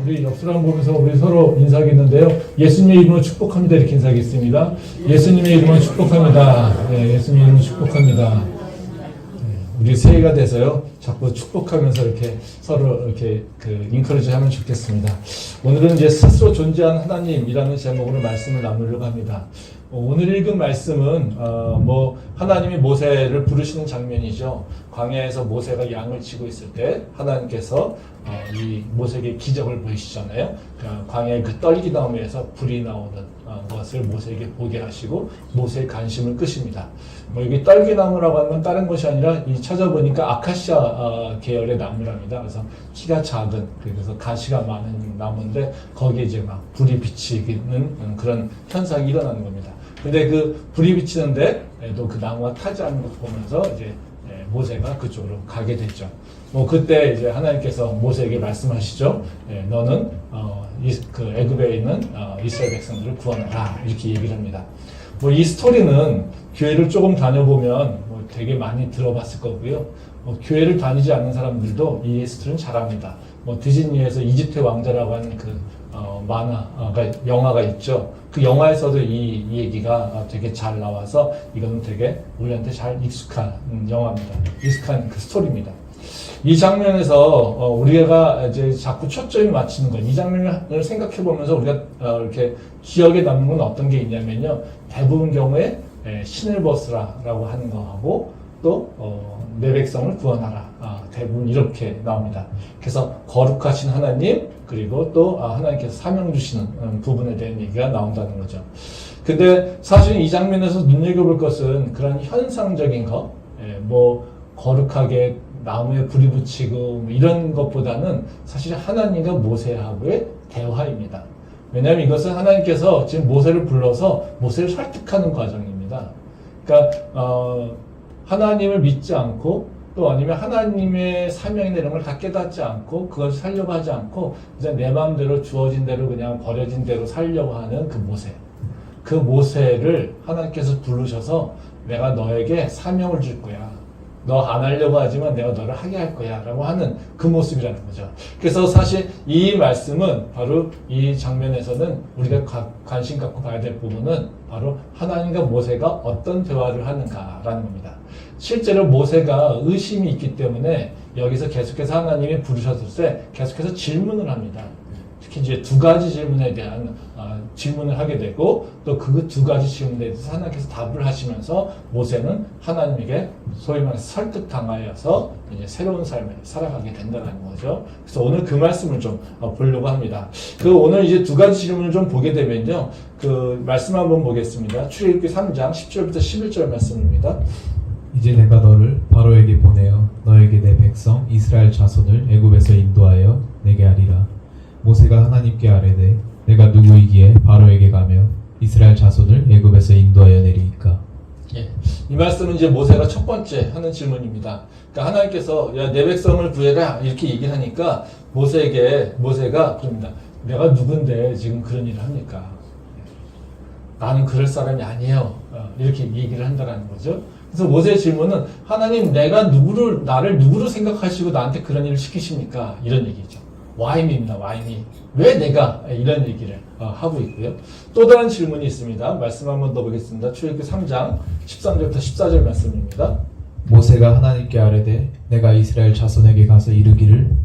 우리 역사를 보면서 우리 서로 인사하겠는데요. 예수님의 이름으로 축복합니다. 이렇게 인사하겠습니다. 예수님의 이름으로 축복합니다. 네, 예수님의 이름으로 축복합니다. 우리 새해가 돼서요. 자꾸 축복하면서 이렇게 서로 이렇게 인커리지 하면 좋겠습니다. 오늘은 이제 스스로 존재한 하나님이라는 제목으로 말씀을 나누려고 합니다. 오늘 읽은 말씀은 하나님이 모세를 부르시는 장면이죠. 광야에서 모세가 양을 치고 있을 때 하나님께서 이 모세에게 기적을 보이시잖아요. 광야의 그 떨기나무에서 불이 나오는 것을 모세에게 보게 하시고 모세의 관심을 끄십니다. 여기 떨기나무라고 하는 건 다른 것이 아니라 찾아보니까 아카시아 계열의 나무랍니다. 그래서 키가 작은, 그래서 가시가 많은 나무인데 거기에 이제 막 불이 비치는 그런 현상이 일어나는 겁니다. 근데 그 불이 비치는데 또 그 나무가 타지 않는 것을 보면서 이제 모세가 그쪽으로 가게 됐죠. 그때 이제 하나님께서 모세에게 말씀하시죠. 너는 애굽에 있는 이스라엘 백성들을 구원하라, 이렇게 얘기를 합니다. 이 스토리는 교회를 조금 다녀보면 되게 많이 들어봤을 거고요. 교회를 다니지 않는 사람들도 이 스토리는 잘 압니다. 디즈니에서 이집트의 왕자라고 하는 영화가 있죠. 그 영화에서도 이 얘기가 되게 잘 나와서 이거는 되게 우리한테 잘 익숙한 영화입니다. 익숙한 그 스토리입니다. 이 장면에서 우리가 이제 자꾸 초점이 맞추는 건, 이 장면을 생각해 보면서 우리가 이렇게 기억에 남는 건 어떤 게 있냐면요. 대부분 경우에 신을 벗으라라고 하는 거하고 또 내 백성을 구원하라. 대부분 이렇게 나옵니다. 그래서 거룩하신 하나님, 그리고 또 하나님께서 사명 주시는 부분에 대한 얘기가 나온다는 거죠. 근데 사실 이 장면에서 눈여겨볼 것은 그런 현상적인 것, 거룩하게 나무에 불이 붙이고 이런 것보다는 사실 하나님과 모세하고의 대화입니다. 왜냐하면 이것은 하나님께서 지금 모세를 불러서 모세를 설득하는 과정입니다. 그러니까 하나님을 믿지 않고 또 아니면 하나님의 사명이나 이런 걸 다 깨닫지 않고 그것을 살려고 하지 않고 이제 내 마음대로 주어진 대로 그냥 버려진 대로 살려고 하는 그 모세. 그 모세를 하나님께서 부르셔서 내가 너에게 사명을 줄 거야. 너 안 하려고 하지만 내가 너를 하게 할 거야 라고 하는 그 모습이라는 거죠. 그래서 사실 이 말씀은 바로 이 장면에서는 우리가 관심 갖고 봐야 될 부분은 바로 하나님과 모세가 어떤 대화를 하는가라는 겁니다. 실제로 모세가 의심이 있기 때문에 여기서 계속해서 하나님이 부르셨을 때 계속해서 질문을 합니다. 특히 이제 두 가지 질문에 대한 질문을 하게 되고 또 그 두 가지 질문에 대해서 하나님께서 답을 하시면서 모세는 하나님에게 소위 말해서 설득당하여서 이제 새로운 삶을 살아가게 된다는 거죠. 그래서 오늘 그 말씀을 좀 보려고 합니다. 오늘 이제 두 가지 질문을 좀 보게 되면요. 그 말씀 한번 보겠습니다. 출애굽기 3장 10절부터 11절 말씀입니다. 이제 내가 너를 바로에게 보내어 너에게 내 백성 이스라엘 자손을 애굽에서 인도하여 내게 하리라. 모세가 하나님께 아뢰되 내가 누구이기에 바로에게 가며 이스라엘 자손을 애굽에서 인도하여 내리이까. 이 말씀은 이제 모세가 첫 번째 하는 질문입니다. 그러니까 하나님께서 야, 내 백성을 구해라 이렇게 얘기를 하니까 모세가 그럽니다. 내가 누군데 지금 그런 일을 합니까? 나는 그럴 사람이 아니에요. 이렇게 얘기를 한다는 거죠. 그래서 모세의 질문은 하나님 나를 누구로 생각하시고 나한테 그런 일을 시키십니까? 이런 얘기죠. Why입니다. Why? 왜 내가? 이런 얘기를 하고 있고요. 또 다른 질문이 있습니다. 말씀 한번 더 보겠습니다. 출애굽기 3장 13절부터 14절 말씀입니다. 모세가 하나님께 아뢰되 내가 이스라엘 자손에게 가서 이르기를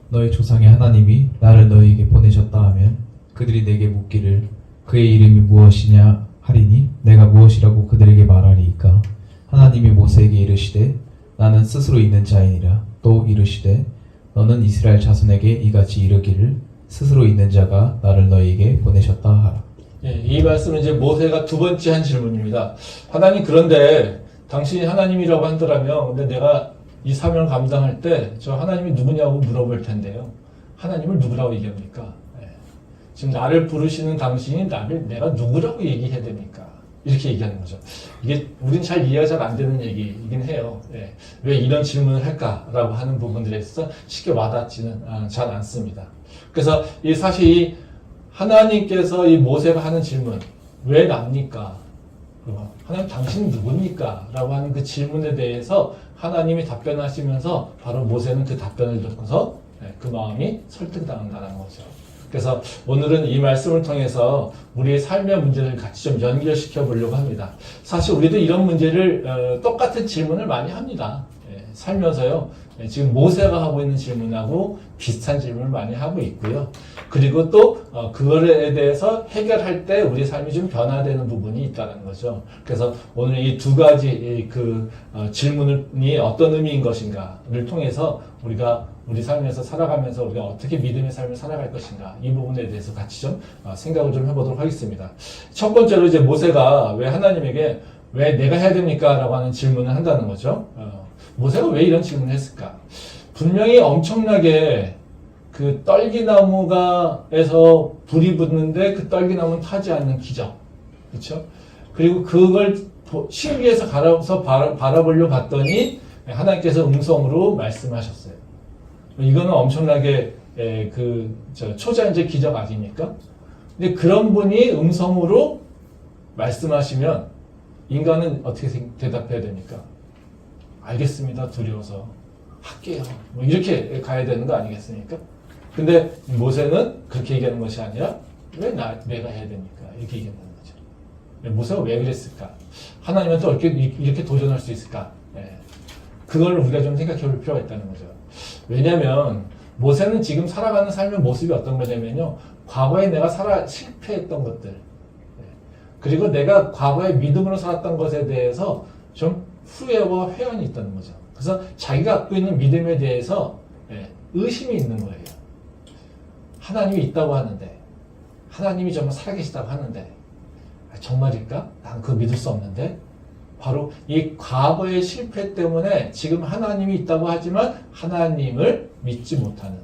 너희 조상의 하나님이 나를 너희에게 보내셨다 하면 그들이 내게 묻기를 그의 이름이 무엇이냐 하리니 내가 무엇이라고 그들에게 말하리이까. 하나님이 모세에게 이르시되 나는 스스로 있는 자이니라. 또 이르시되 너는 이스라엘 자손에게 이같이 이르기를 스스로 있는 자가 나를 너희에게 보내셨다 하라. 이 말씀은 이제 모세가 두 번째 한 질문입니다. 하나님, 그런데 당신이 하나님이라고 한다면 근데 내가 이 사명을 감당할 때 저 하나님이 누구냐고 물어볼 텐데요. 하나님을 누구라고 얘기합니까? 지금 나를 부르시는 당신이 내가 누구라고 얘기해야 됩니까? 이렇게 얘기하는 거죠. 이게 우린 잘 이해가 잘 안 되는 얘기이긴 해요. 왜 이런 질문을 할까라고 하는 부분들에 있어서 쉽게 와닿지는 잘 않습니다. 그래서 사실 하나님께서 이 모세가 하는 질문, 왜 납니까? 하나님 당신은 누굽니까? 라고 하는 그 질문에 대해서 하나님이 답변하시면서 바로 모세는 그 답변을 듣고서 그 마음이 설득당한다는 거죠. 그래서 오늘은 이 말씀을 통해서 우리의 삶의 문제를 같이 좀 연결시켜 보려고 합니다. 사실 우리도 이런 문제를 똑같은 질문을 많이 합니다. 살면서요. 지금 모세가 하고 있는 질문하고 비슷한 질문을 많이 하고 있고요. 그리고 또 그거에 대해서 해결할 때 우리 삶이 좀 변화되는 부분이 있다는 거죠. 그래서 오늘 이 두 가지 질문이 어떤 의미인 것인가를 통해서 우리가 우리 삶에서 살아가면서 우리가 어떻게 믿음의 삶을 살아갈 것인가 이 부분에 대해서 같이 좀 생각을 좀 해보도록 하겠습니다. 첫 번째로 이제 모세가 왜 하나님에게 왜 내가 해야 됩니까? 라고 하는 질문을 한다는 거죠. 모세가 왜 이런 질문을 했을까? 분명히 엄청나게 그 떨기나무가에서 불이 붙는데 그 떨기나무는 타지 않는 기적. 그렇죠? 그리고 그걸 신기해서 가서 바라보려고 봤더니 하나님께서 음성으로 말씀하셨어요. 이거는 엄청나게 초자연적 기적 아닙니까? 근데 그런 분이 음성으로 말씀하시면 인간은 어떻게 대답해야 됩니까? 알겠습니다. 두려워서 할게요. 뭐 이렇게 가야 되는 거 아니겠습니까? 근데 모세는 그렇게 얘기하는 것이 아니라 왜 내가 해야 됩니까? 이렇게 얘기하는 거죠. 모세가 왜 그랬을까? 하나님한테 이렇게 도전할 수 있을까? 그걸 우리가 좀 생각해 볼 필요가 있다는 거죠. 왜냐하면 모세는 지금 살아가는 삶의 모습이 어떤 거냐면요. 과거에 내가 실패했던 것들 그리고 내가 과거에 믿음으로 살았던 것에 대해서 좀 후회와 회한이 있다는 거죠. 그래서 자기가 갖고 있는 믿음에 대해서 의심이 있는 거예요. 하나님이 있다고 하는데 하나님이 정말 살아계시다고 하는데 정말일까? 난 그거 믿을 수 없는데 바로 이 과거의 실패 때문에 지금 하나님이 있다고 하지만 하나님을 믿지 못하는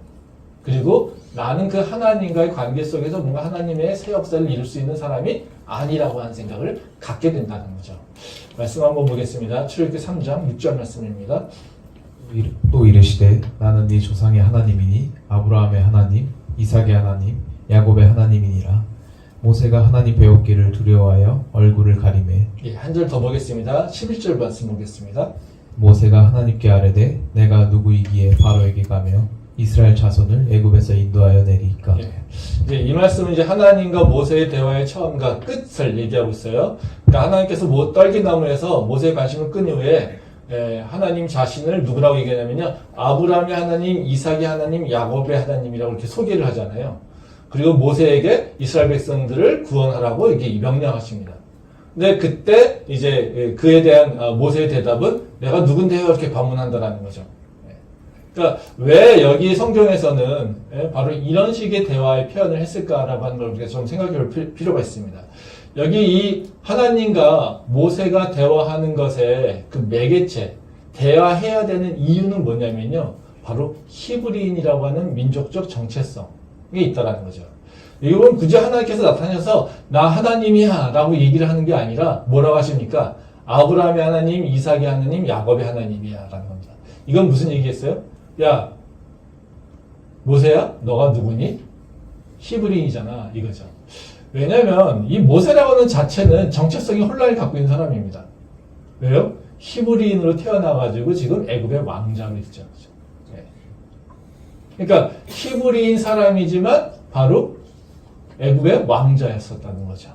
그리고 나는 그 하나님과의 관계 속에서 뭔가 하나님의 새 역사를 이룰 수 있는 사람이 아니라고 하는 생각을 갖게 된다는 거죠. 말씀 한번 보겠습니다. 출애굽기 3장 6절 말씀입니다. 또 이르시되 나는 네 조상의 하나님이니 아브라함의 하나님, 이삭의 하나님, 야곱의 하나님이니라. 모세가 하나님 배웠기를 두려워하여 얼굴을 가리매. 한 절 더 보겠습니다. 11절 말씀 보겠습니다. 모세가 하나님께 아뢰되 내가 누구이기에 바로에게 가며 이스라엘 자손을 애굽에서 인도하여 내리이까. 이제 이 말씀은 이제 하나님과 모세의 대화의 처음과 끝을 얘기하고 있어요. 그러니까 하나님께서 떨기나무에서 모세의 관심을 끈 이후에 하나님 자신을 누구라고 얘기하냐면요. 아브라함의 하나님, 이삭의 하나님, 야곱의 하나님이라고 이렇게 소개를 하잖아요. 그리고 모세에게 이스라엘 백성들을 구원하라고 이렇게 명령하십니다. 근데 그때 이제 그에 대한 모세의 대답은 내가 누군데요? 이렇게 반문한다라는 거죠. 그러니까 왜 여기 성경에서는 바로 이런 식의 대화의 표현을 했을까라고 하는 걸 우리가 좀 생각해 볼 필요가 있습니다. 여기 이 하나님과 모세가 대화하는 것의 그 매개체, 대화해야 되는 이유는 뭐냐면요. 바로 히브리인이라고 하는 민족적 정체성이 있다라는 거죠. 이건 굳이 하나님께서 나타나셔서 나 하나님이야 라고 얘기를 하는 게 아니라 뭐라고 하십니까? 아브라함의 하나님, 이삭의 하나님, 야곱의 하나님이야 라는 겁니다. 이건 무슨 얘기겠어요? 야, 모세야? 너가 누구니? 히브리인이잖아. 이거죠. 왜냐면 이 모세라고 하는 자체는 정체성이 혼란을 갖고 있는 사람입니다. 왜요? 히브리인으로 태어나가지고 지금 애굽의 왕자로 있죠. 그러니까 히브리인 사람이지만 바로 애굽의 왕자였었다는 거죠.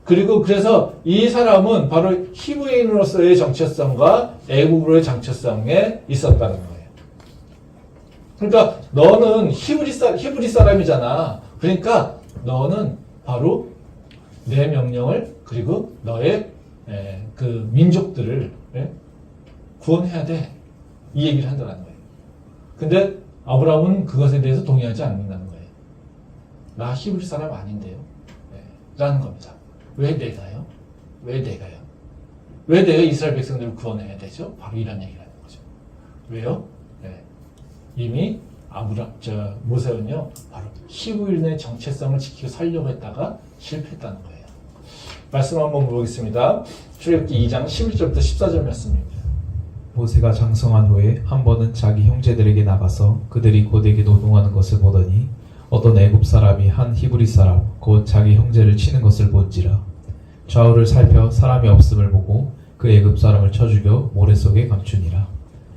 그리고 그래서 이 사람은 바로 히브리인으로서의 정체성과 애굽으로의 정체성에 있었다는 거예요. 그러니까 너는 히브리 사람이잖아. 그러니까 너는 바로 내 명령을 그리고 너의 그 민족들을 구원해야 돼. 이 얘기를 한다는 거예요. 근데 아브라함은 그것에 대해서 동의하지 않는다는 거예요. 나 히브리 사람 아닌데요. 라는 겁니다. 왜 내가요? 왜 내가요? 왜 내가 이스라엘 백성들을 구원해야 되죠? 바로 이런 얘기를 하는 거죠. 왜요? 이미 모세는요, 바로 히브리인의 정체성을 지키고 살려고 했다가 실패했다는 거예요. 말씀 한번 보겠습니다. 출애굽기 2장 11절부터 14절 말씀입니다. 모세가 장성한 후에 한 번은 자기 형제들에게 나가서 그들이 고되게 노동하는 것을 보더니 어떤 애굽 사람이 한 히브리 사람 곧 자기 형제를 치는 것을 본지라. 좌우를 살펴 사람이 없음을 보고 그 애굽 사람을 쳐 죽여 모래 속에 감추니라.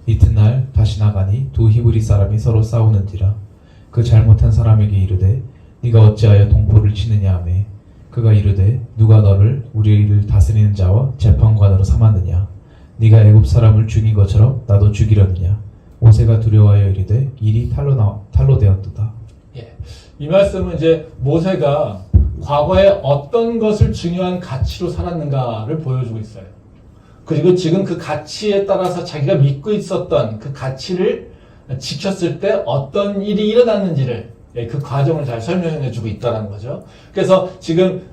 이튿날 다시 나가니 두 히브리 사람이 서로 싸우는지라. 그 잘못한 사람에게 이르되 네가 어찌하여 동포를 치느냐 하매 그가 이르되 누가 너를 우리를 다스리는 자와 재판관으로 삼았느냐. 네가 애굽 사람을 죽인 것처럼 나도 죽이려느냐. 모세가 두려워하여 이르되 일이 탈로 되었도다. 예. 이 말씀은 이제 모세가 과거에 어떤 것을 중요한 가치로 살았는가를 보여주고 있어요. 그리고 지금 그 가치에 따라서 자기가 믿고 있었던 그 가치를 지켰을 때 어떤 일이 일어났는지를 그 과정을 잘 설명해주고 있다는 거죠. 그래서 지금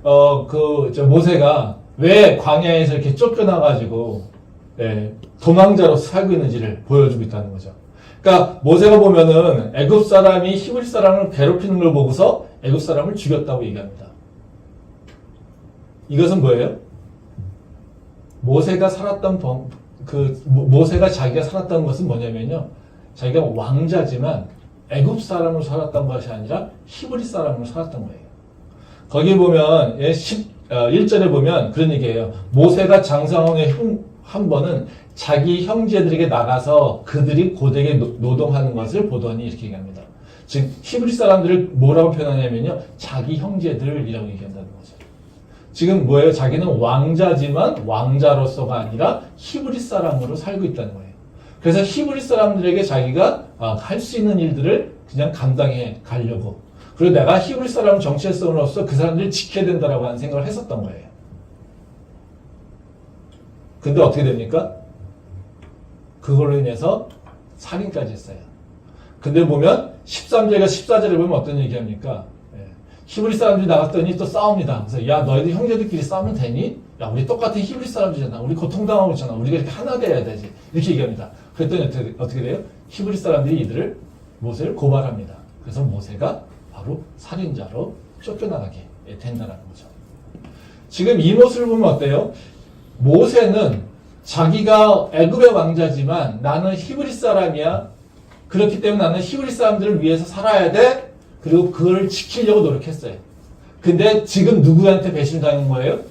모세가 왜 광야에서 이렇게 쫓겨나가지고 도망자로 살고 있는지를 보여주고 있다는 거죠. 그러니까 모세가 보면은 애굽 사람이 히브리 사람을 괴롭히는 걸 보고서 애굽 사람을 죽였다고 얘기합니다. 이것은 뭐예요? 모세가 자기가 살았던 것은 뭐냐면요. 자기가 왕자지만 애굽 사람으로 살았던 것이 아니라 히브리 사람으로 살았던 거예요. 거기 보면 1절에 보면 그런 얘기예요. 모세가 장사원의 한 번은 자기 형제들에게 나가서 그들이 고되게 노동하는 것을 보더니 이렇게 얘기합니다. 즉 히브리 사람들을 뭐라고 표현하냐면요. 자기 형제들이라고 얘기한다는 거죠. 지금 뭐예요? 자기는 왕자지만 왕자로서가 아니라 히브리 사람으로 살고 있다는 거예요. 그래서 히브리 사람들에게 자기가 할 수 있는 일들을 그냥 감당해 가려고. 그리고 내가 히브리 사람 정체성으로서 그 사람들을 지켜야 된다라고 하는 생각을 했었던 거예요. 근데 어떻게 됩니까? 그걸로 인해서 살인까지 했어요. 근데 보면 13절과 14절에 보면 어떤 얘기합니까? 히브리 사람들이 나갔더니 또 싸웁니다. 그래서 야 너희들 형제들끼리 싸우면 되니? 야 우리 똑같은 히브리 사람들이잖아. 우리 고통당하고 있잖아. 우리가 이렇게 하나 돼야 되지. 이렇게 얘기합니다. 그랬더니 어떻게 돼요? 히브리 사람들이 모세를 고발합니다. 그래서 모세가 바로 살인자로 쫓겨나가게 된다는 거죠. 지금 이 모습을 보면 어때요? 모세는 자기가 애굽의 왕자지만 나는 히브리 사람이야. 그렇기 때문에 나는 히브리 사람들을 위해서 살아야 돼. 그리고 그걸 지키려고 노력했어요. 근데 지금 누구한테 배신을 당한 거예요?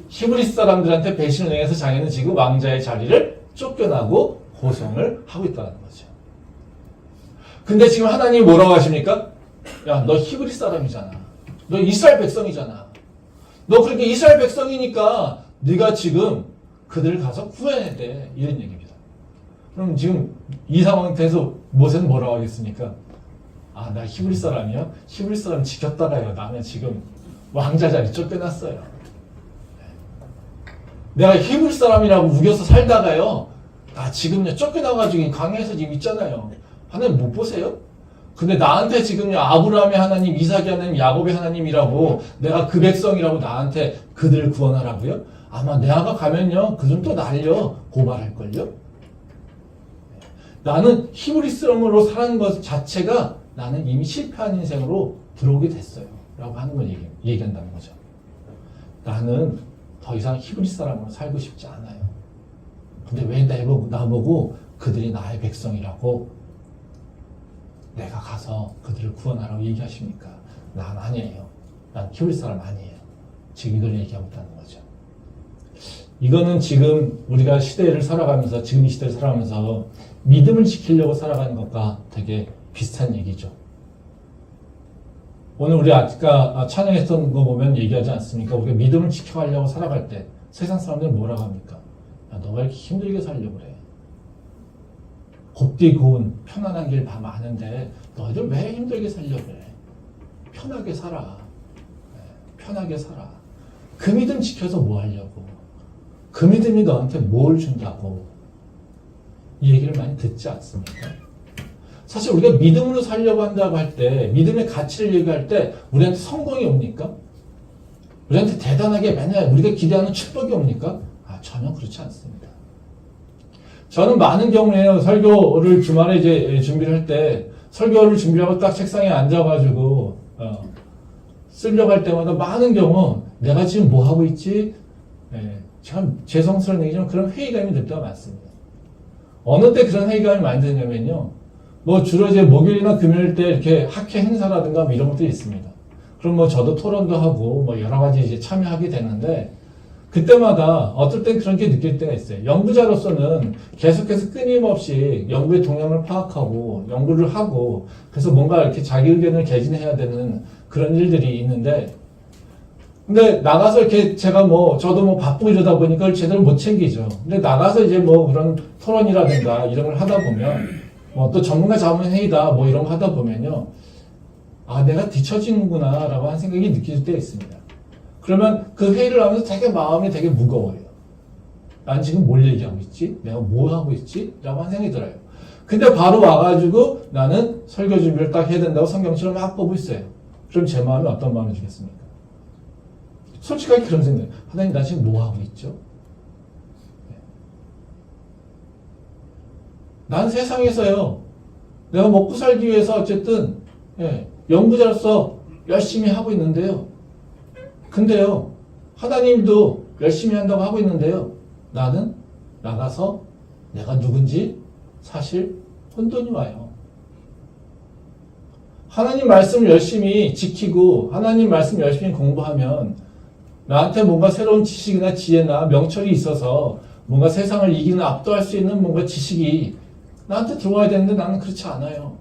히브리 사람들한테 배신을 당해서 자기는 지금 왕자의 자리를 쫓겨나고 고성을 하고 있다는 거죠. 근데 지금 하나님이 뭐라고 하십니까? 야, 너 히브리 사람이잖아. 너 이스라엘 백성이잖아. 너 그렇게 이스라엘 백성이니까 네가 지금 그들을 가서 구해야 돼. 이런 얘기입니다. 그럼 지금 이 상황에서 모세는 뭐라고 하겠습니까? 아, 나 히브리 사람이요? 히브리 사람 지켰다가요. 나는 지금 왕자 자리 쫓겨났어요. 내가 히브리 사람이라고 우겨서 살다가요. 나 지금요 쫓겨나가지고 광야에서 지금 있잖아요. 하나님 못 보세요? 근데 나한테 지금요 아브라함의 하나님, 이삭의 하나님, 야곱의 하나님이라고 내가 그 백성이라고 나한테 그들을 구원하라고요? 아마 내가 가면요 그들은 또 날려 고발할걸요? 나는 히브리 사람으로 사는 것 자체가 나는 이미 실패한 인생으로 들어오게 됐어요. 라고 하는 걸 얘기한다는 거죠. 나는 더 이상 히브리 사람으로 살고 싶지 않아요. 근데 왜 나보고 그들이 나의 백성이라고 내가 가서 그들을 구원하라고 얘기하십니까? 난 아니에요. 난 히브리 사람 아니에요. 지금 이걸 얘기하고 있다는 거죠. 이거는 지금 우리가 시대를 살아가면서, 지금 이 시대를 살아가면서 믿음을 지키려고 살아가는 것과 되게 비슷한 얘기죠. 오늘 우리 아까 찬양했던 거 보면 얘기하지 않습니까? 우리가 믿음을 지켜가려고 살아갈 때 세상 사람들은 뭐라고 합니까? 야, 너가 이렇게 힘들게 살려고 그래. 곱디 고운 편안한 길 많은데 너희들 왜 힘들게 살려고 그래? 편하게 살아. 편하게 살아. 그 믿음 지켜서 뭐 하려고? 그 믿음이 너한테 뭘 준다고? 이 얘기를 많이 듣지 않습니까? 사실 우리가 믿음으로 살려고 한다고 할 때, 믿음의 가치를 얘기할 때 우리한테 성공이 옵니까? 우리한테 대단하게 맨날 우리가 기대하는 축복이 옵니까? 전혀 그렇지 않습니다. 저는 많은 경우에 설교를 주말에 이제 준비를 할 때, 설교를 준비하고 딱 책상에 앉아가지고 쓰려고 할 때마다 많은 경우 내가 지금 뭐 하고 있지? 참 죄송스러운 얘기지만 그런 회의감이 들 때가 많습니다. 어느 때 그런 회의감이 많이 드냐면요. 뭐 주로 이제 목요일이나 금요일 때 이렇게 학회 행사라든가 뭐 이런 것들이 있습니다. 그럼 뭐 저도 토론도 하고 뭐 여러 가지 이제 참여하게 되는데 그때마다 어떨 땐 그런 게 느낄 때가 있어요. 연구자로서는 계속해서 끊임없이 연구의 동향을 파악하고 연구를 하고 그래서 뭔가 이렇게 자기 의견을 개진해야 되는 그런 일들이 있는데 근데 나가서 이렇게 제가 저도 바쁘고 이러다 보니까 그걸 제대로 못 챙기죠. 근데 나가서 이제 그런 토론이라든가 이런 걸 하다 보면 또 전문가 자문 회의다 이런 거 하다 보면요. 아, 내가 뒤처지는구나 라고 하는 생각이 느낄 때 있습니다. 그러면 그 회의를 하면서 되게 마음이 되게 무거워요. 난 지금 뭘 얘기하고 있지? 내가 뭐 하고 있지? 라고 하는 생각이 들어요. 근데 바로 와가지고 나는 설교 준비를 딱 해야 된다고 성경책을 막 보고 있어요. 그럼 제 마음이 어떤 마음이 들겠습니까? 솔직하게 그런 생각이에요. 하나님 나 지금 뭐 하고 있죠? 난 세상에서요. 내가 먹고 살기 위해서 어쨌든 연구자로서 열심히 하고 있는데요. 근데요. 하나님도 열심히 한다고 하고 있는데요. 나는 나가서 내가 누군지 사실 혼돈이 와요. 하나님 말씀을 열심히 지키고 하나님 말씀 열심히 공부하면 나한테 뭔가 새로운 지식이나 지혜나 명철이 있어서 뭔가 세상을 이기는 압도할 수 있는 뭔가 지식이 나한테 들어와야 되는데 나는 그렇지 않아요.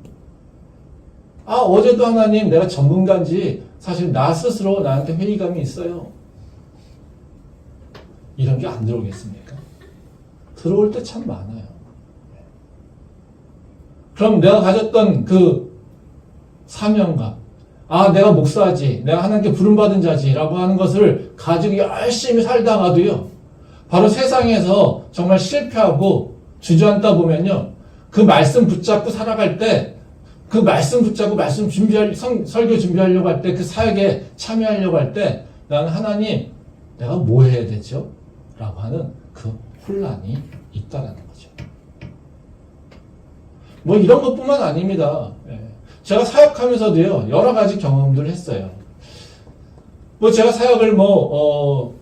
아, 어제도 하나님 내가 전문가인지 사실 나 스스로 나한테 회의감이 있어요. 이런 게 안 들어오겠습니까? 들어올 때 참 많아요. 그럼 내가 가졌던 그 사명감, 아, 내가 목사지, 내가 하나님께 부름받은 자지라고 하는 것을 가지고 열심히 살다가도요, 바로 세상에서 정말 실패하고 주저앉다 보면요, 그 말씀 붙잡고 살아갈 때, 그 말씀 붙잡고 말씀 설교 준비하려고 할 때, 그 사역에 참여하려고 할 때, 나는 하나님, 내가 뭐 해야 되죠? 라고 하는 그 혼란이 있다라는 거죠. 이런 것뿐만 아닙니다. 제가 사역하면서도요, 여러 가지 경험들을 했어요. 제가 사역을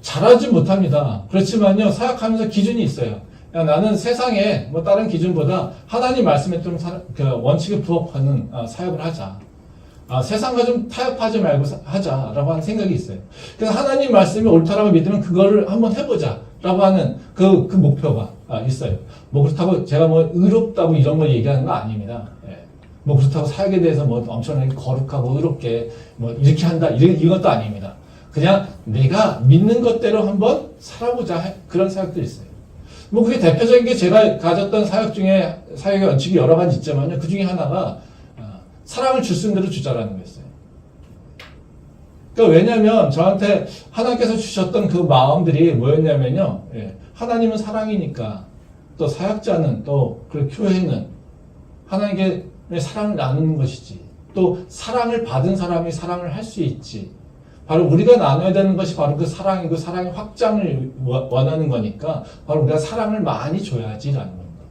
잘하지 못합니다. 그렇지만요, 사역하면서 기준이 있어요. 야, 나는 세상에 다른 기준보다 하나님 말씀에 좀 원칙에 부합하는 사역을 하자. 세상과 좀 타협하지 말고 하자라고 하는 생각이 있어요. 그래서 하나님 말씀이 옳다라고 믿으면 그거를 한번 해보자라고 하는 그 목표가 있어요. 그렇다고 제가 의롭다고 이런 걸 얘기하는 거 아닙니다. 그렇다고 사역에 대해서 엄청나게 거룩하고 의롭게 이렇게 한다 이것도 아닙니다. 그냥 내가 믿는 것대로 한번 살아보자 그런 사역들이 있어요. 그게 대표적인 게 제가 가졌던 사역의 원칙이 여러 가지 있지만요. 그 중에 하나가 사랑을 줄 수 있는 대로 주자라는 거였어요. 그러니까 왜냐하면 저한테 하나님께서 주셨던 그 마음들이 뭐였냐면요. 하나님은 사랑이니까 또 사역자는 또 그 교회는 하나님께 사랑을 나누는 것이지. 또 사랑을 받은 사람이 사랑을 할 수 있지. 바로 우리가 나눠야 되는 것이 바로 그 사랑이고 사랑의 확장을 원하는 거니까 바로 우리가 사랑을 많이 줘야지라는 겁니다.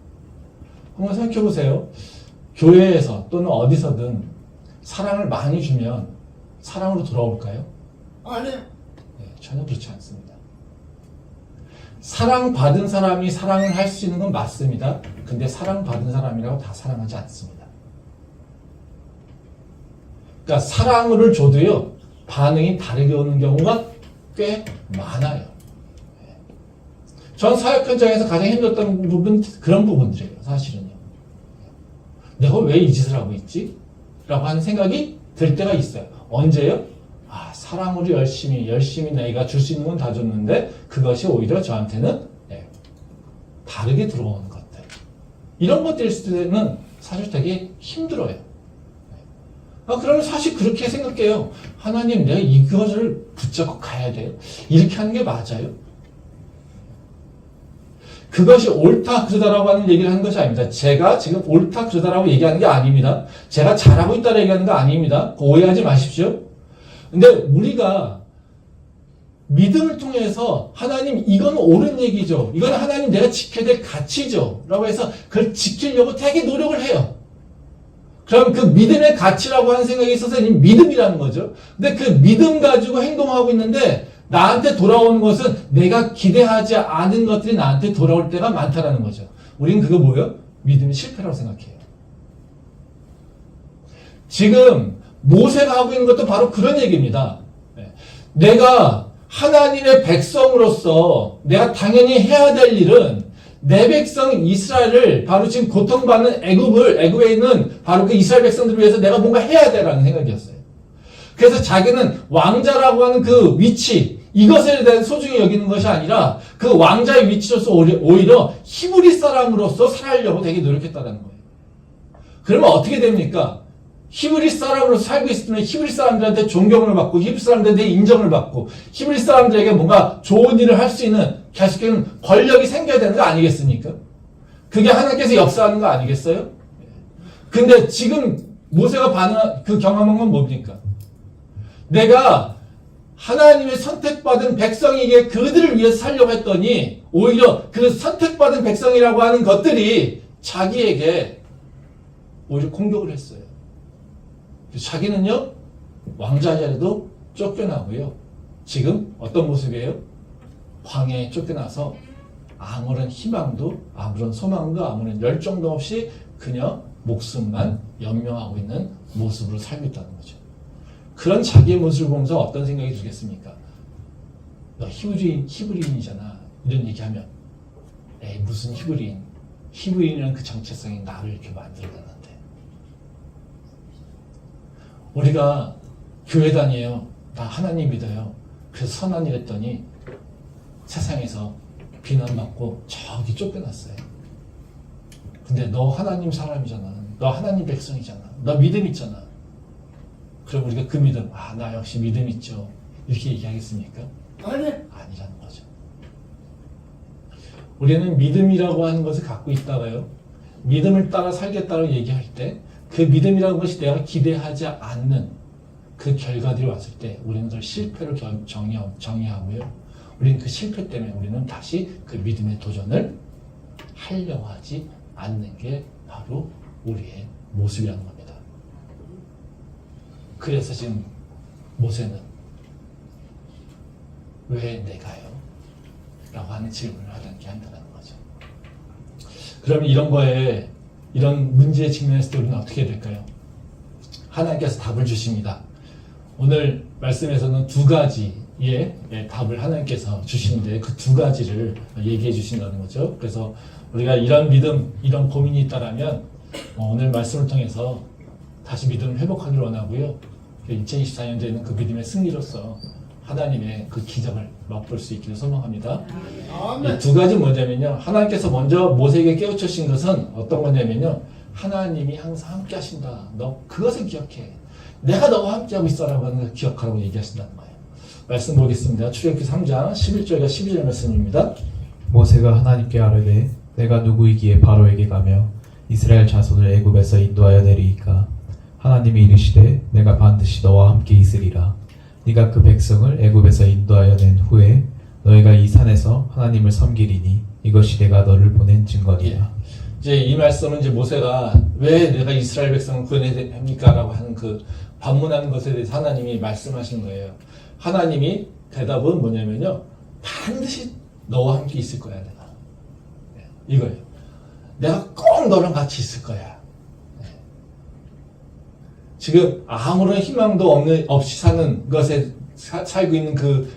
한번 생각해 보세요. 교회에서 또는 어디서든 사랑을 많이 주면 사랑으로 돌아올까요? 아니요. 전혀 그렇지 않습니다. 사랑받은 사람이 사랑을 할 수 있는 건 맞습니다. 근데 사랑받은 사람이라고 다 사랑하지 않습니다. 그러니까 사랑을 줘도요, 반응이 다르게 오는 경우가 꽤 많아요. 전 사역 현장에서 가장 힘들었던 부분, 그런 부분들이에요, 사실은요. 내가 왜 이 짓을 하고 있지? 라고 하는 생각이 들 때가 있어요. 언제요? 사랑으로 열심히 내가 줄 수 있는 건 다 줬는데, 그것이 오히려 저한테는 다르게 들어오는 것들. 이런 것들일 때는 사실 되게 힘들어요. 그러면 사실 그렇게 생각해요. 하나님, 내가 이것을 붙잡고 가야 돼요. 이렇게 하는 게 맞아요? 그것이 옳다, 그러다라고 하는 얘기를 하는 것이 아닙니다. 제가 지금 옳다, 그러다라고 얘기하는 게 아닙니다. 제가 잘하고 있다라고 얘기하는 거 아닙니다. 오해하지 마십시오. 근데 우리가 믿음을 통해서 하나님, 이건 옳은 얘기죠. 이건 하나님 내가 지켜야 될 가치죠. 라고 해서 그걸 지키려고 되게 노력을 해요. 그럼 그 믿음의 가치라고 하는 생각이 있어서 믿음이라는 거죠. 근데 그 믿음 가지고 행동하고 있는데 나한테 돌아오는 것은 내가 기대하지 않은 것들이 나한테 돌아올 때가 많다는 거죠. 우리는 그거 뭐예요? 믿음이 실패라고 생각해요. 지금 모세가 하고 있는 것도 바로 그런 얘기입니다. 내가 하나님의 백성으로서 내가 당연히 해야 될 일은 내 백성 이스라엘을 바로 지금 고통받는 애굽에 있는 바로 그 이스라엘 백성들을 위해서 내가 뭔가 해야 되라는 생각이었어요. 그래서 자기는 왕자라고 하는 그 위치, 이것에 대한 소중히 여기는 것이 아니라 그 왕자의 위치로서 오히려 히브리 사람으로서 살아가려고 되게 노력했다는 거예요. 그러면 어떻게 됩니까? 히브리 사람으로 살고 있으면 히브리 사람들한테 존경을 받고 히브리 사람들한테 인정을 받고 히브리 사람들에게 뭔가 좋은 일을 할 수 있는 계속적인 권력이 생겨야 되는 거 아니겠습니까? 그게 하나님께서 역사하는 거 아니겠어요? 근데 지금 모세가 그 경험한 건 뭡니까? 내가 하나님의 선택받은 백성에게 그들을 위해서 살려고 했더니 오히려 그 선택받은 백성이라고 하는 것들이 자기에게 오히려 공격을 했어요. 자기는요, 왕자 자리도 쫓겨나고요. 지금 어떤 모습이에요? 광야에 쫓겨나서 아무런 희망도, 아무런 소망도, 아무런 열정도 없이 그냥 목숨만 연명하고 있는 모습으로 살고 있다는 거죠. 그런 자기의 모습을 보면서 어떤 생각이 들겠습니까? 너 히브리인이잖아. 이런 얘기하면, 에이, 무슨 히브리인. 히브리인이라는 그 정체성이 나를 이렇게 만들어놨는데. 우리가 교회 다녀요. 나 하나님 믿어요. 그래서 선한 일 했더니 세상에서 비난받고 저기 쫓겨났어요. 근데 너 하나님 사람이잖아. 너 하나님 백성이잖아. 너 믿음 있잖아. 그럼 우리가 그 믿음, 나 역시 믿음 있죠. 이렇게 얘기하겠습니까? 아니라는 거죠. 우리는 믿음이라고 하는 것을 갖고 있다가요. 믿음을 따라 살겠다고 얘기할 때 그 믿음이라는 것이 내가 기대하지 않는 그 결과들이 왔을 때 우리는 그걸 실패로 정의하고요. 우리는 그 실패 때문에 우리는 다시 그 믿음의 도전을 하려고 하지 않는 게 바로 우리의 모습이라는 겁니다. 그래서 지금 모세는 왜 내가요? 라고 하는 질문을 하게 한다는 거죠. 그러면 이런 거에 이런 문제에 직면했을 때 우리는 어떻게 해야 될까요? 하나님께서 답을 주십니다. 오늘 말씀에서는 두 가지의 답을 하나님께서 주시는데 그 두 가지를 얘기해 주신다는 거죠. 그래서 우리가 이런 믿음, 이런 고민이 있다라면 오늘 말씀을 통해서 다시 믿음을 회복하기를 원하고요. 2024년도에는 그 믿음의 승리로서 하나님의 그 기적을 맛볼 수 있기를 소망합니다. 이 두 가지 뭐냐면요. 하나님께서 먼저 모세에게 깨우치신 것은 어떤 거냐면요. 하나님이 항상 함께 하신다. 너 그것을 기억해. 내가 너와 함께하고 있어라고 하는 걸 기억하라고 얘기하신다는 거예요. 말씀 보겠습니다. 출애굽기 3장 11절과 12절 말씀입니다. 모세가 하나님께 아뢰되 내가 누구이기에 바로에게 가며 이스라엘 자손을 애굽에서 인도하여 내리이까 하나님이 이르시되 내가 반드시 너와 함께 있으리라. 네가 그 백성을 애굽에서 인도하여 낸 후에 너희가 이 산에서 하나님을 섬기리니 이것이 내가 너를 보낸 증거니라. 이제 이 말씀은 이제 모세가 왜 내가 이스라엘 백성을 구원해야 됩니까? 라고 하는 그 반문하는 것에 대해서 하나님이 말씀하신 거예요. 하나님이 대답은 뭐냐면요. 반드시 너와 함께 있을 거야, 내가. 이거예요. 내가 꼭 너랑 같이 있을 거야. 지금 아무런 희망도 없이 사는 것에 살고 있는 그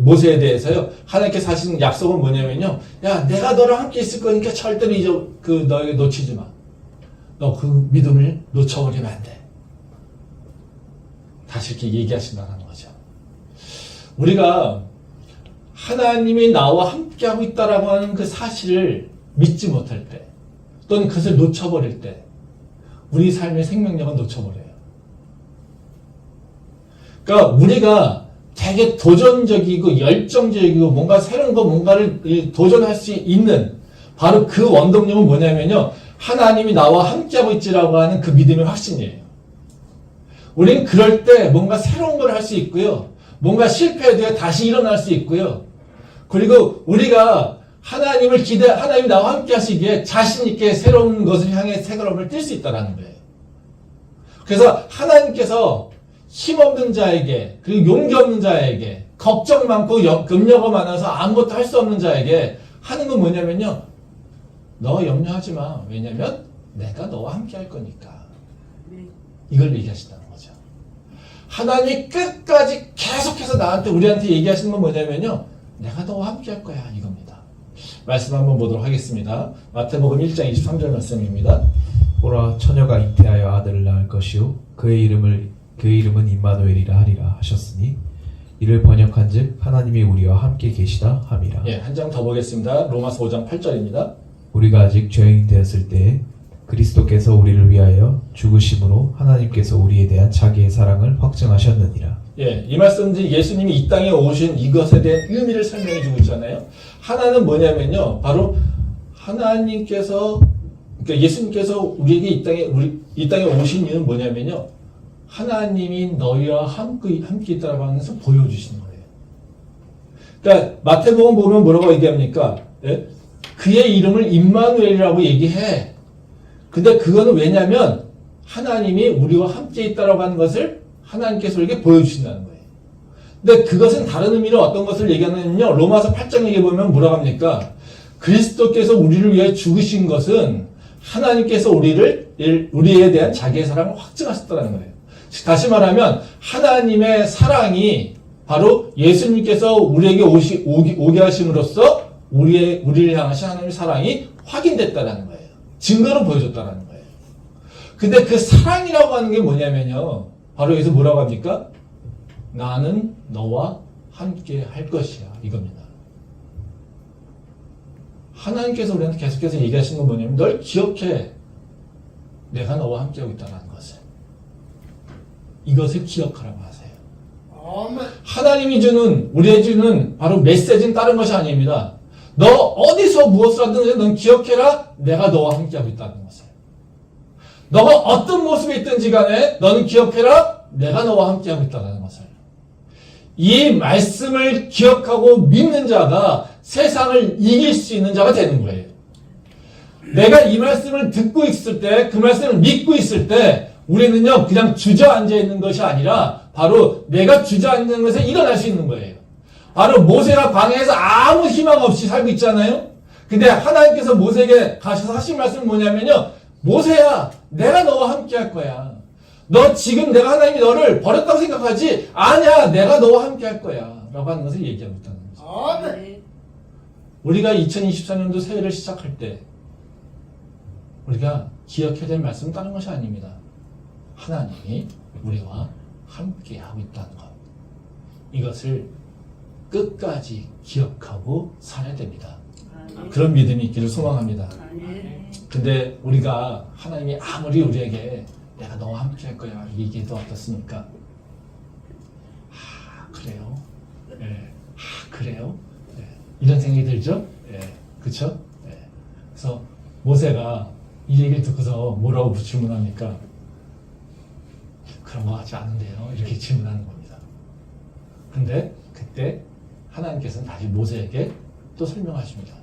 모세에 대해서요. 하나님께서 하시는 약속은 뭐냐면요. 야, 내가 너랑 함께 있을 거니까 절대로 너에게 놓치지 마. 너 그 믿음을 놓쳐버리면 안 돼. 다시 이렇게 얘기하신다는 거죠. 우리가 하나님이 나와 함께하고 있다라고 하는 그 사실을 믿지 못할 때, 또는 그것을 놓쳐버릴 때, 우리 삶의 생명력은 놓쳐버려요. 그러니까 우리가 되게 도전적이고 열정적이고 뭔가 새로운 뭔가를 도전할 수 있는 바로 그 원동력은 뭐냐면요. 하나님이 나와 함께하고 있지라고 하는 그 믿음의 확신이에요. 우리는 그럴 때 뭔가 새로운 걸 할 수 있고요. 뭔가 실패해도 다시 일어날 수 있고요. 그리고 우리가 하나님이 나와 함께 하시기에 자신있게 새로운 것을 향해 새 걸음을 뛸 수 있다는 거예요. 그래서 하나님께서 힘없는 자에게, 그리고 용기 없는 자에게, 걱정 많고 염려가 많아서 아무것도 할 수 없는 자에게 하는 건 뭐냐면요. 너 염려하지 마. 왜냐면 내가 너와 함께 할 거니까. 이걸 얘기하신다는 거죠. 하나님이 끝까지 계속해서 우리한테 얘기하시는 건 뭐냐면요. 내가 너와 함께 할 거야. 이겁니다. 말씀 한번 보도록 하겠습니다. 마태복음 1장 23절 말씀입니다. 보라 처녀가 잉태하여 아들을 낳을 것이요 그의 이름은 임마누엘이라 하리라 하셨으니 이를 번역한즉 하나님이 우리와 함께 계시다 함이라. 예, 한 장 더 보겠습니다. 로마서 5장 8절입니다. 우리가 아직 죄인 되었을 때에 그리스도께서 우리를 위하여 죽으심으로 하나님께서 우리에 대한 자기의 사랑을 확증하셨느니라. 예, 이 말씀들이 예수님이 이 땅에 오신 이것에 대한 의미를 설명해 주고 있잖아요. 하나는 뭐냐면요. 바로 하나님께서, 그러니까 예수님께서 우리에게 이 땅에 오신 이유는 뭐냐면요. 하나님이 너희와 함께 있다라고 하는 것을 보여주시는 거예요. 그러니까 마태복음 보면 뭐라고 얘기합니까? 예? 그의 이름을 임마누엘이라고 얘기해. 근데 그거는 왜냐면 하나님이 우리와 함께 있다라고 하는 것을 하나님께서 우리에게 보여주신다는 거예요. 근데 그것은 다른 의미로 어떤 것을 얘기하냐면요. 로마서 8장 얘기 보면 뭐라고 합니까? 그리스도께서 우리를 위해 죽으신 것은 하나님께서 우리에 대한 자기의 사랑을 확증하셨다는 거예요. 다시 말하면 하나님의 사랑이 바로 예수님께서 우리에게 오게 하심으로써 우리를 향하신 하나님의 사랑이 확인됐다는 거예요. 증거로 보여줬다는 거예요. 근데 그 사랑이라고 하는 게 뭐냐면요. 바로 여기서 뭐라고 합니까? 나는 너와 함께 할 것이야. 이겁니다. 하나님께서 우리한테 계속해서 얘기하시는 건 뭐냐면 널 기억해. 내가 너와 함께하고 있다는 것을. 이것을 기억하라고 하세요. 하나님이 우리에게 주는 바로 메시지는 다른 것이 아닙니다. 너 어디서 무엇을 하든 넌 기억해라. 내가 너와 함께하고 있다는 것을. 너가 어떤 모습에 있든지 간에 너는 기억해라. 내가 너와 함께하고 있다는 것을. 이 말씀을 기억하고 믿는 자가 세상을 이길 수 있는 자가 되는 거예요. 내가 이 말씀을 듣고 있을 때, 그 말씀을 믿고 있을 때 우리는요 그냥 주저앉아 있는 것이 아니라 바로 내가 주저앉는 것에 일어날 수 있는 거예요. 바로 모세가 광야에서 아무 희망 없이 살고 있잖아요. 근데 하나님께서 모세에게 가셔서 하신 말씀은 뭐냐면요. 모세야, 내가 너와 함께 할 거야. 너 지금 내가 하나님이 너를 버렸다고 생각하지? 아니야, 내가 너와 함께 할 거야. 라고 하는 것을 얘기하고 있다는 거죠. 우리가 2024년도 새해를 시작할 때 우리가 기억해야 될 말씀은 다른 것이 아닙니다. 하나님이 우리와 함께 하고 있다는 것. 이것을 끝까지 기억하고 살아야 됩니다. 그런 믿음이 있기를 소망합니다. 근데 우리가 하나님이 아무리 우리에게 내가 너와 함께 할 거야 얘기해도 어떻습니까? 그래요? 네. 그래요? 네. 이런 생각이 들죠? 네. 그쵸? 네. 그래서 모세가 이 얘기를 듣고서 뭐라고 질문합니까? 그런 거 하지 않은데요. 이렇게 질문하는 겁니다. 근데 그때 하나님께서는 다시 모세에게 또 설명하십니다.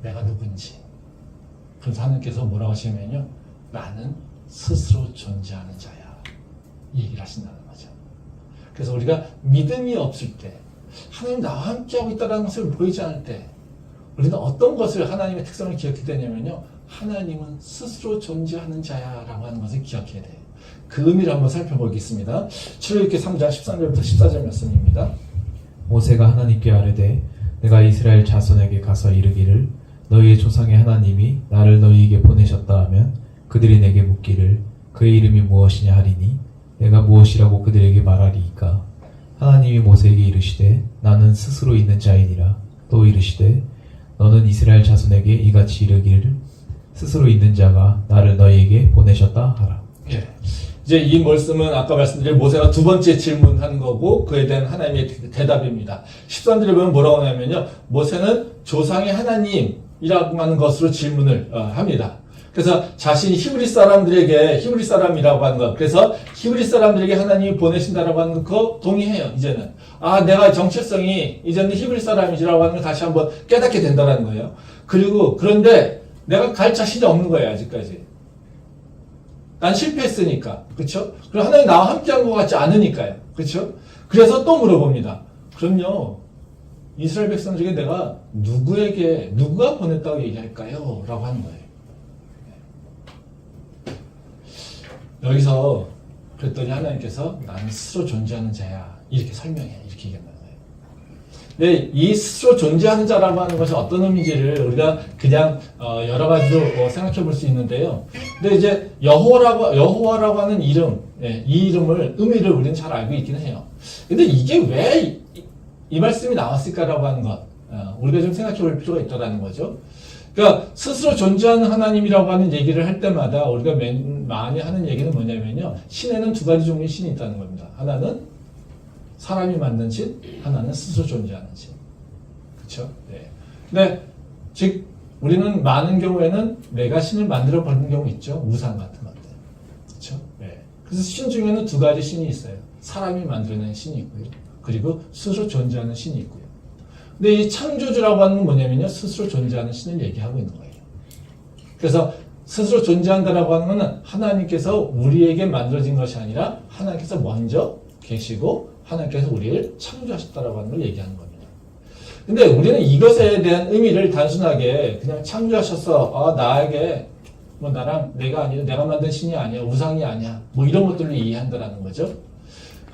내가 누군지. 그래서 하나님께서 뭐라고 하시냐면요. 나는 스스로 존재하는 자야. 이 얘기를 하신다는 거죠. 그래서 우리가 믿음이 없을 때, 하나님 나와 함께하고 있다는 것을 보이지 않을 때, 우리는 어떤 것을 하나님의 특성을 기억해야 되냐면요. 하나님은 스스로 존재하는 자야 라고 하는 것을 기억해야 돼요. 그 의미를 한번 살펴보겠습니다. 출애굽기 3장 13절부터 14절 말씀입니다. 모세가 하나님께 아뢰되 내가 이스라엘 자손에게 가서 이르기를 너희의 조상의 하나님이 나를 너희에게 보내셨다 하면 그들이 내게 묻기를 그의 이름이 무엇이냐 하리니 내가 무엇이라고 그들에게 말하리이까. 하나님이 모세에게 이르시되 나는 스스로 있는 자이니라. 또 이르시되 너는 이스라엘 자손에게 이같이 이르기를 스스로 있는 자가 나를 너희에게 보내셨다 하라. 예. 이제 이 말씀은 아까 말씀드린 모세가 두 번째 질문한 거고 그에 대한 하나님의 대답입니다. 13절에 보면 뭐라고 하냐면요. 모세는 조상의 하나님이라고 하는 것으로 질문을 합니다. 그래서 자신이 히브리 사람이라고 하는 것. 그래서 히브리 사람들에게 하나님이 보내신다라고 하는 거 동의해요. 이제는. 내가 정체성이 이제는 히브리 사람이라고 하는 걸 다시 한번 깨닫게 된다는 거예요. 그런데 내가 갈 자신이 없는 거예요. 아직까지. 난 실패했으니까. 그렇죠? 그리고 하나님 나와 함께한 것 같지 않으니까요. 그렇죠? 그래서 또 물어봅니다. 그럼요. 이스라엘 백성들에게 내가 누가 보냈다고 얘기할까요? 라고 하는 거예요. 여기서 그랬더니 하나님께서 나는 스스로 존재하는 자야. 이렇게 설명해. 이렇게 얘기한다는 거예요. 근데 이 스스로 존재하는 자라고 하는 것이 어떤 의미인지를 우리가 그냥 여러 가지로 생각해 볼 수 있는데요. 근데 이제 여호와라고 하는 이름, 이 이름을 의미를 우리는 잘 알고 있긴 해요. 근데 이게 왜 이 말씀이 나왔을까라고 하는 것, 우리가 좀 생각해 볼 필요가 있다는 거죠. 그러니까 스스로 존재하는 하나님이라고 하는 얘기를 할 때마다 우리가 많이 하는 얘기는 뭐냐면요. 신에는 두 가지 종류의 신이 있다는 겁니다. 하나는 사람이 만든 신, 하나는 스스로 존재하는 신. 그렇죠? 네. 근데 즉 우리는 많은 경우에는 내가 신을 만들어 버리는 경우 있죠. 우상 같은 것들. 그렇죠? 네. 그래서 신 중에는 두 가지 신이 있어요. 사람이 만들어낸 신이 있고요. 그리고 스스로 존재하는 신이 있고요. 근데 이 창조주라고 하는 건 뭐냐면요. 스스로 존재하는 신을 얘기하고 있는 거예요. 그래서 스스로 존재한다라고 하는 것은 하나님께서 우리에게 만들어진 것이 아니라 하나님께서 먼저 계시고 하나님께서 우리를 창조하셨다라고 하는 걸 얘기하는 겁니다. 근데 우리는 이것에 대한 의미를 단순하게 그냥 창조하셔서 나에게 뭐 나랑 내가 아니라 내가 만든 신이 아니야, 우상이 아니야, 뭐 이런 것들로 이해한다라는 거죠.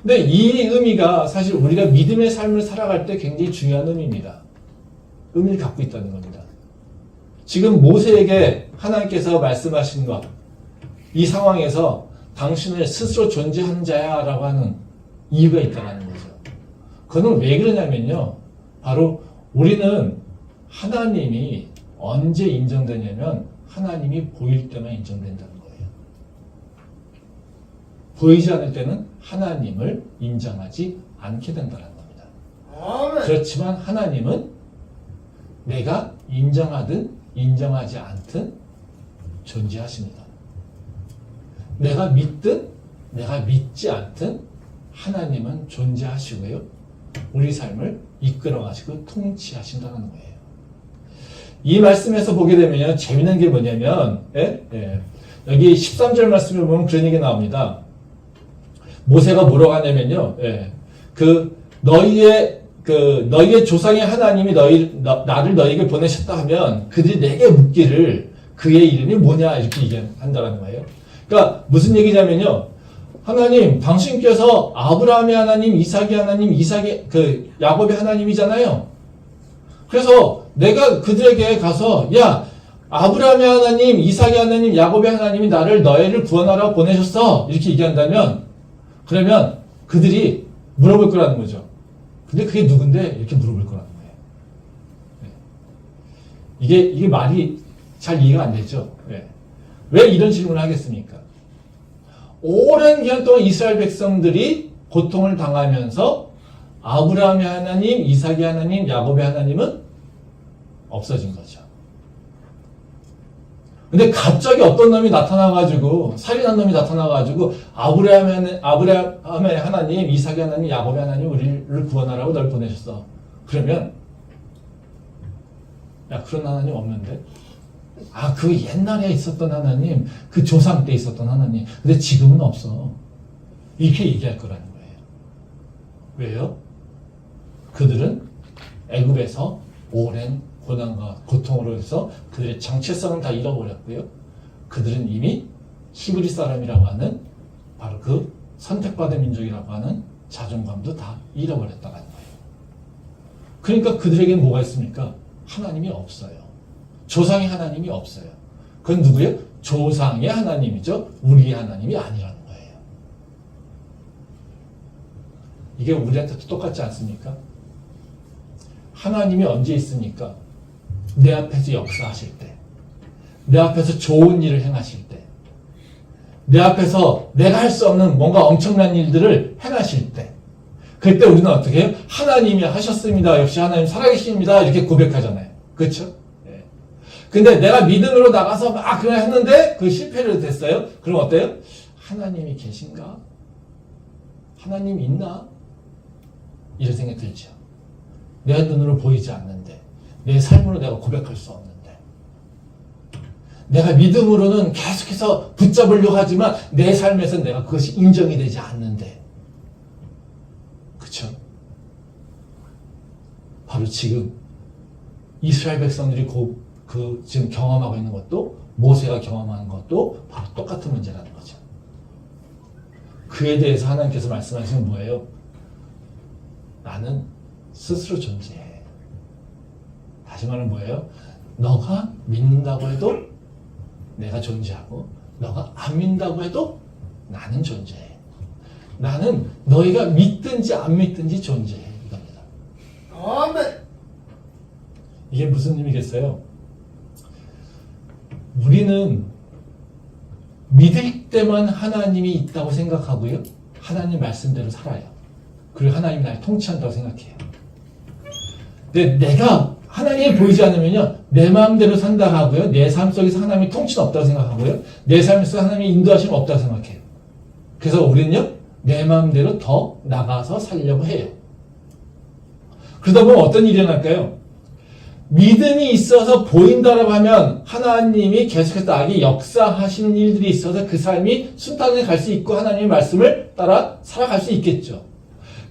근데 이 의미가 사실 우리가 믿음의 삶을 살아갈 때 굉장히 중요한 의미입니다. 의미를 갖고 있다는 겁니다. 지금 모세에게 하나님께서 말씀하신 것, 이 상황에서 당신을 스스로 존재하는 자야 라고 하는 이유가 있다는 거죠. 그건 왜 그러냐면요. 바로 우리는 하나님이 언제 인정되냐면 하나님이 보일 때만 인정된다는 거예요. 보이지 않을 때는 하나님을 인정하지 않게 된다는 겁니다. 그렇지만 하나님은 내가 인정하든 인정하지 않든 존재하십니다. 내가 믿든 내가 믿지 않든 하나님은 존재하시고요. 우리 삶을 이끌어가시고 통치하신다는 거예요. 이 말씀에서 보게 되면 재미있는 게 뭐냐면 여기 13절 말씀을 보면 그런 얘기 나옵니다. 모세가 뭐라고 하냐면요. 너희의 조상의 하나님이 나를 너희에게 보내셨다 하면 그들이 내게 묻기를 그의 이름이 뭐냐 이렇게 얘기한다는 거예요. 그러니까 무슨 얘기냐면요. 하나님, 당신께서 아브라함의 하나님, 이삭의 하나님, 야곱의 하나님이잖아요. 그래서 내가 그들에게 가서 야, 아브라함의 하나님, 이삭의 하나님, 야곱의 하나님이 너희를 구원하라고 보내셨어. 이렇게 얘기한다면 그러면 그들이 물어볼 거라는 거죠. 근데 그게 누군데? 이렇게 물어볼 거라는 거예요. 이게 말이 잘 이해가 안 되죠. 왜 이런 질문을 하겠습니까? 오랜 기간 동안 이스라엘 백성들이 고통을 당하면서 아브라함의 하나님, 이삭의 하나님, 야곱의 하나님은 없어진 거죠. 근데 갑자기 어떤 놈이 나타나가지고, 살인한 놈이 나타나가지고, 아브라함의 하나님, 이삭의 하나님, 야곱의 하나님, 우리를 구원하라고 널 보내셨어. 그러면, 야, 그런 하나님 없는데? 그 옛날에 있었던 하나님, 그 조상 때 있었던 하나님. 근데 지금은 없어. 이렇게 얘기할 거라는 거예요. 왜요? 그들은 애굽에서 오랜 고난과 고통으로 해서 그들의 정체성은 다 잃어버렸고요. 그들은 이미 히브리 사람이라고 하는 바로 그 선택받은 민족이라고 하는 자존감도 다 잃어버렸다는 거예요. 그러니까 그들에게는 뭐가 있습니까? 하나님이 없어요. 조상의 하나님이 없어요. 그건 누구예요? 조상의 하나님이죠. 우리의 하나님이 아니라는 거예요. 이게 우리한테도 똑같지 않습니까? 하나님이 언제 있습니까? 내 앞에서 역사하실 때, 내 앞에서 좋은 일을 행하실 때, 내 앞에서 내가 할 수 없는 뭔가 엄청난 일들을 행하실 때, 그때 우리는 어떻게 해요? 하나님이 하셨습니다. 역시 하나님 살아계십니다. 이렇게 고백하잖아요. 그렇죠? 근데 내가 믿음으로 나가서 막 그냥 했는데 그 실패를 됐어요. 그럼 어때요? 하나님이 계신가? 하나님 있나? 이런 생각이 들죠. 내 눈으로 보이지 않는데, 내 삶으로 내가 고백할 수 없는데, 내가 믿음으로는 계속해서 붙잡으려고 하지만 내 삶에서는 내가 그것이 인정이 되지 않는데, 그쵸? 바로 지금 이스라엘 백성들이 지금 경험하고 있는 것도 모세가 경험하는 것도 바로 똑같은 문제라는 거죠. 그에 대해서 하나님께서 말씀하시는 뭐예요? 나는 스스로 존재해. 다시 말하면 뭐예요? 너가 믿는다고 해도 내가 존재하고 너가 안 믿는다고 해도 나는 존재해. 나는 너희가 믿든지 안 믿든지 존재해. 이겁니다. 아멘. 이게 무슨 의미겠어요? 우리는 믿을 때만 하나님이 있다고 생각하고요. 하나님 말씀대로 살아요. 그리고 하나님이 날 통치한다고 생각해요. 근데 내가 하나님이 보이지 않으면요, 내 마음대로 산다 하고요, 내 삶 속에서 하나님이 통치는 없다고 생각하고요, 내 삶에서 하나님이 인도하심은 없다고 생각해요. 그래서 우리는요, 내 마음대로 더 나가서 살려고 해요. 그러다 보면 어떤 일이 일어날까요? 믿음이 있어서 보인다라고 하면 하나님이 계속해서 나에게 역사하시는 일들이 있어서 그 삶이 순탄하게 갈 수 있고 하나님의 말씀을 따라 살아갈 수 있겠죠.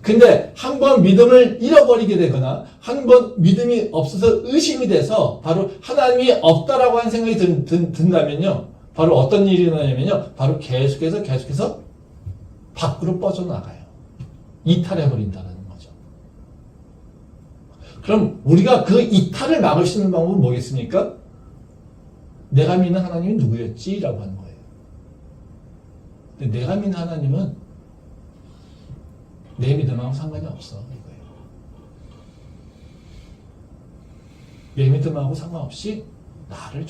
근데 한번 믿음을 잃어버리게 되거나 한번 믿음이 없어서 의심이 돼서 바로 하나님이 없다라고 하는 생각이 든다면요, 바로 어떤 일이 일어나냐면요, 바로 계속해서 밖으로 뻗어나가요. 이탈해버린다는 거죠. 그럼 우리가 그 이탈을 막을 수 있는 방법은 뭐겠습니까? 내가 믿는 하나님이 누구였지? 라고 하는 거예요. 근데 내가 믿는 하나님은 내 믿음하고 상관이 없어. 이거예요. 내 믿음하고 상관없이 나를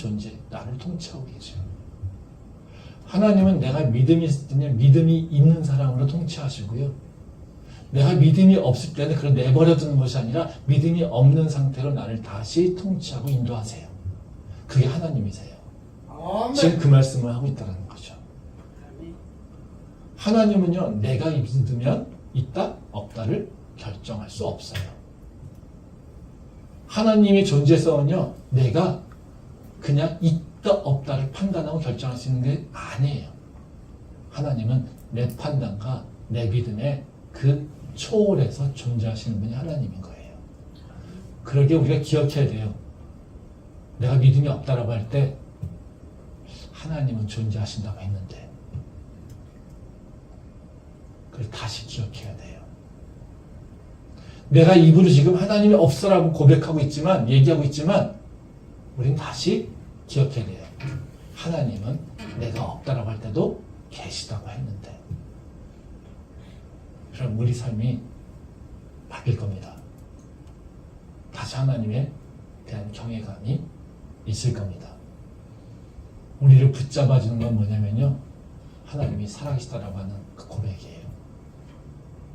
통치하고 계셔요. 하나님은 내가 믿음이 있을 때는 믿음이 있는 사람으로 통치하시고요. 내가 믿음이 없을 때는 그걸 내버려두는 것이 아니라 믿음이 없는 상태로 나를 다시 통치하고 인도하세요. 그게 하나님이세요. 아멘. 지금 그 말씀을 하고 있다는 거죠. 하나님은요, 내가 믿으면 있다, 없다를 결정할 수 없어요. 하나님의 존재성은요, 내가 그냥 있다, 없다를 판단하고 결정할 수 있는 게 아니에요. 하나님은 내 판단과 내 믿음에 그 초월해서 존재하시는 분이 하나님인 거예요. 그러게 우리가 기억해야 돼요. 내가 믿음이 없다라고 할 때 하나님은 존재하신다고 했는데 그걸 다시 기억해야 돼요. 내가 입으로 지금 하나님이 없어라고 고백하고 있지만, 얘기하고 있지만, 우린 다시 기억해야 돼요. 하나님은 내가 없다라고 할 때도 계시다고 했는데. 그럼 우리 삶이 바뀔 겁니다. 다시 하나님에 대한 경외감이 있을 겁니다. 우리를 붙잡아주는 건 뭐냐면요, 하나님이 살아계시다라고 하는 그 고백이에요.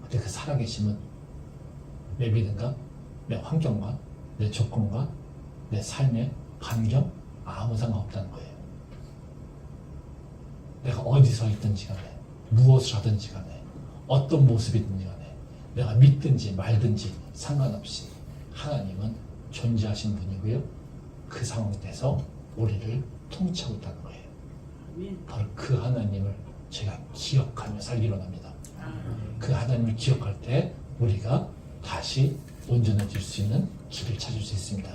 근데 그 살아계심은 내 믿음과 내 환경과 내 조건과 내 삶의 반경 아무 상관없다는 거예요. 내가 어디서 있든지 간에 무엇을 하든지 간에 어떤 모습이든지 간에 내가 믿든지 말든지 상관없이 하나님은 존재하신 분이고요. 그 상황에서 우리를 통치하고 있다는 거예요. 바로 그 하나님을 제가 기억하며 살기로 합니다. 그 하나님을 기억할 때 우리가 다시 온전해질 수 있는 길을 찾을 수 있습니다.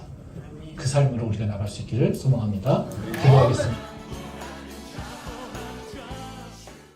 그 삶으로 우리가 나갈 수 있기를 소망합니다. 기도하겠습니다.